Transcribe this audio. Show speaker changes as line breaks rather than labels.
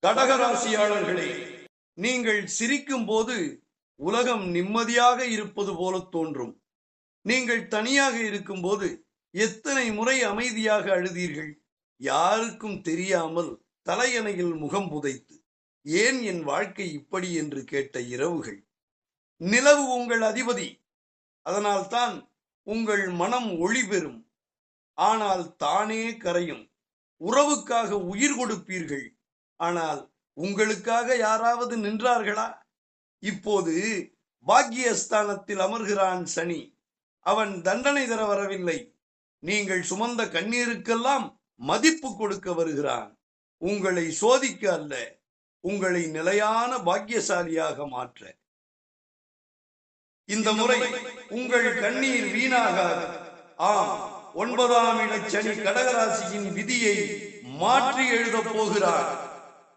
கடகராசியாளர்களே, நீங்கள் சிரிக்கும் போது உலகம் நிம்மதியாக இருப்பது போல தோன்றும். நீங்கள் தனியாக இருக்கும்போது எத்தனை முறை அமைதியாக அழுதீர்கள்? யாருக்கும் தெரியாமல் தலையணையில் முகம் புதைத்து, ஏன் என் வாழ்க்கை இப்படி என்று கேட்ட இரவுகள். நிலவு உங்கள் அதிபதி, அதனால்தான் உங்கள் மனம் ஒளி பெறும். ஆனால் தானே கரையும். உறவுக்காக உயிர் கொடுப்பீர்கள், ஆனால் உங்களுக்காக யாராவது நின்றார்களா? இப்போது பாக்கியஸ்தானத்தில் அமர்கிறான் சனி. அவன் தண்டனை தர வரவில்லை, நீங்கள் சுமந்த கண்ணீருக்கெல்லாம் மதிப்பு கொடுக்க வருகிறான். உங்களை சோதிக்க அல்ல, உங்களை நிலையான பாக்கியசாலியாக மாற்ற. இந்த முறை உங்கள் கண்ணீர் வீணாகாது. ஆம், 9ஆம் இட சனி கடகராசியின் விதியை மாற்றி எழுதப் போகிறார்.